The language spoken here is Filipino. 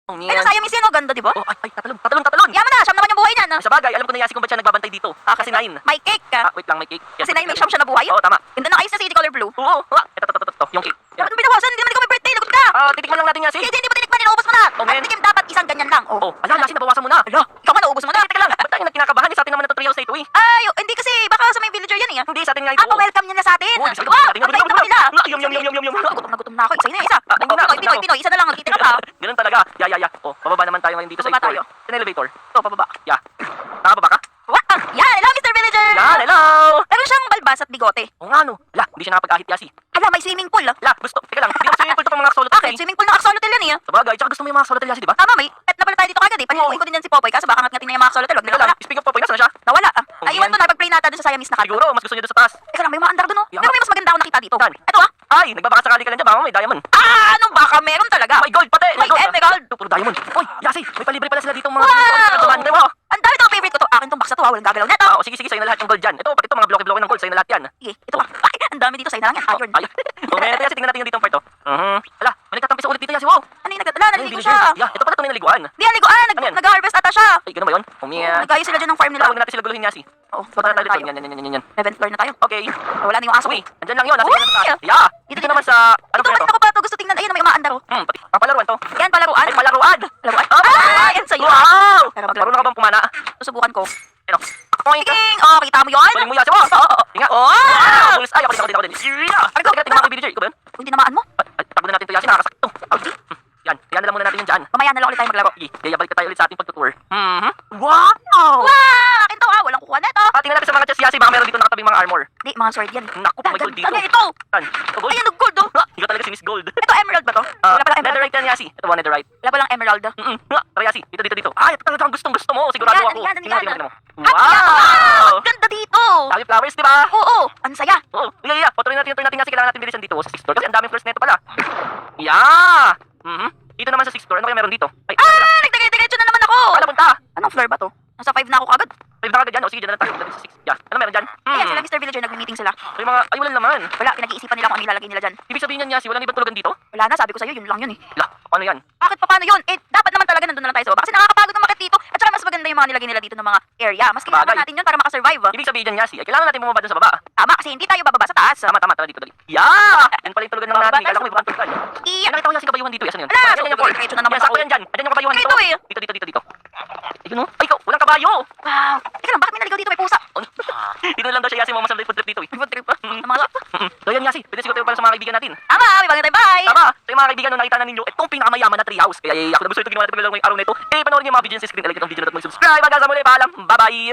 Ay, Yan. nasayang yung sino, ganda, di ba? Oh, ay, tatalon. Yaman na, siyam naman yung buhay niyan. Sa bagay, alam ko na Yasi kung ba't siya nagbabantay dito. Kasi 9. May cake ka. Wait lang, may cake. Kasi na may siyam siya na buhay. Oo, tama. Ganda ng ayos na city color blue. Oo, ito, yung cake. Yan. Ano binawasan? Hindi naman ikaw may birthday, lagot ka. Titikman lang natin Yasi. Hindi mo tinikman, inaubos mo na. Oh, man. Ang tikim dapat isang ganyan lang. Oh, ayan, Yasi, nabawasan mo na. Ala, ikaw nga naubos mo na. Teka lang, ba't tayo kinakabahan? Sa atin naman na treehouse na ito eh. Ay, hindi kasi, baka sa may villager yan eh. Hindi, sa atin nga ito. welcome niya na sa atin. Oh, bisa- Wow, bisa- ang bait naman nila. Yum. Gutom na ako. Isa na, isa. Ah, tingnan na, Pinoy, isa na lang. Nagtitira pa. Ganun talaga. Ya. Oh, bababa naman tayo ngayon dito sa Bababa floor. tayo. Sa elevator. Ito, pababa. Ya. Nakababa ka? Wow, yan. Hello, Mr. Villager. Yan, hello! Meron siyang balbas at bigote. O nga no. La, hindi siya nakapag-ahit Yasi. Ala, may swimming pool. La, gusto. Teka lang, hindi naman swimming pool to pang mga solo Bakit? Swimming pool ng axolotl yan eh. Sa bagay, tsaka gusto mo yung mga solo Yasi, di ba? Tama, may pet na pala tayo dito kagad eh. Panilipuin ko din yan si Popoy, kaso baka ngat-ngatin na yung mga axolotl. Wag Teka lang, nawala. speaking of Popoy, nasa na siya? Nawala. Oh, Iwan yan. ko na, pag-pray nata dun sa Siamese na kanto. Siguro, mas gusto niya doon sa taas. Teka lang, may mga andar dun oh. Yeah. Pero may mas maganda ako nakita dito. Saan? Ito ah. Ay, nagbabaka sakali ka lang dyan, baka may diamond. Ano baka meron talaga? May gold pati! May emerald. Puro diamond. Oy, Yasi, may palibre pala sila dito mga Wow! mo. Ang dami ng favorite ko to. Akin tong box na to walang gagalaw neto. Sige, sa'yo na lahat yung gold dyan. Ito, pati ito, mga bloke-bloke ng gold, sa'yo na lahat yan. Sige, ito pa. Ay, ang dami dito sa inangan. Iron. Ay, okay, ito Yasi, tingnan natin yung dito ang part, oh. Ala, may nagtatampi sa ulit dito, Yasi, wow. Ano yung nagdala? Naliligo siya. Yeah, ito pala tunay na liguan. Di yan, liguan. Ano yan? Nag-harvest ata siya. Ay, ganun ba yun? Nag-ayos sila dyan ng farm nila. Tawag na natin sila guluhin, Yasi. Oo, Punta na tayo tayo. dito. Yan. 7th floor na tayo. Okay. Wala na yung aso. Uy, andyan lang yun. Nasa Uy! yun sa taas. Yeah. Dito naman sa, ano Ito, pa ito? nakita ko pa ito. Gusto tingnan. Ayun, may umaandar oh. Pati, papalaruan to. Yan, palaruan. Ay, palaruan! Palaruan. Ah, Yan sa'yo. Wow! Pero maglaro. Marunong ka bang pumana? Susubukan ko. Ano? Poing ka! King! Oh, kita mo yun? Galing mo, Yasi, wow! Tinga! Oh! Bulis! Ay, ako din. Yeah! Ay, tingnan mo kay BJ. Ikaw ba yun? Kung tinamaan mo, Tago na natin to, Yasi. Nakakasakto. Yan. Yan na lang muna natin yung dyan. mamaya na lang ulit tayo maglaro. Sige, yayabalik na tayo ulit sa ating pagtutour. Wow! Wow! Akin to ah, walang kuha na ito. Tingnan natin sa mga chest, Yasi. Baka meron dito nakatabing mga armor. Di, mga sword yan. Naku, may gold dito. Ano ito? Saan? Ito, gold? Ayan, nag-gold oh. Ikaw talaga si Miss Gold. Ito, emerald ba to? Wala pala emerald. Netherite yan, Yasi. Ito ba, Netherite? Wala palang emerald. Tara, Yasi. Dito. Ay, ito talaga ang gustong-gusto mo. Sigurado Yan, ako. yan. Tingnan mo. Wow! Wow! Ganda dito. Dami flowers, di ba? Oo, ang saya. Oo. Yeah. Patuloy natin Yasi. Kailangan natin bilisan dito sa 6th floor. Kasi ang daming floors nito pala. Yeah! Dito naman sa 6th floor. Ano kaya meron dito? Ay, Nagdagay-diretso na naman ako. wala punta. Anong floor ba to? Nasa 5 na ako kagad. Ay, baka dyan. O, sige, dyan na tayo. Dito sa 6. Yeah. Ano meron dyan? Ayan sila, Mr. Villager, nagmi-meeting sila. Ay, mga, ay, wala naman. Wala, pinag-iisipan nila kung ano ilalagay nila dyan. Ibig sabihin niyan, Yasi, wala na ibang tulugan dito? Wala na, sabi ko sa'yo, yun lang yun eh. La, ano yan? Bakit pa paano yun? Dapat naman talaga nandun na lang tayo sa baba. Kasi nakakapagod na makit dito. At saka mas maganda yung mga nilagay nila dito ng mga area. Mas kailangan Bagay. natin yun para makasurvive. Ibig sabihin niyan, Yasi, ay kailangan natin bumaba dun sa baba. Tama, kasi hindi tayo bababa sa taas. Tama, tara dito. Yeah! Yan pala yung tulugan ng natin. Bababa Kala ko may tayo ibang tulugan. Iya. Nakita ko Yasi kabayuhan dito. Yasan yun? Ala, Yan, yan, diretso na naman Yan, sakto ako. yan dyan. Andyan yung kabayuhan Ito eh. Dito. Ayun, ay, ikaw, walang kabayo. Wow. Teka lang, bakit may naligaw dito? May pusa. Dito lang daw siya, Yasi, mamasal food trip dito eh. May food trip pa. Ang mga shop. So yan, Yasi, pwede siguro tayo para sa mga kaibigan natin. Tama, may bagay tayo. Bye! Tama, sa mga kaibigan nung nakita na ninyo, itong pinakamayaman na treehouse. Kaya ako na gusto ito ginawa natin paglalaro ngayong araw na ito. Panoorin niyo yung mga video sa screen. Like itong video na at mag-subscribe. Hanggang sa muli, paalam. Bye-bye!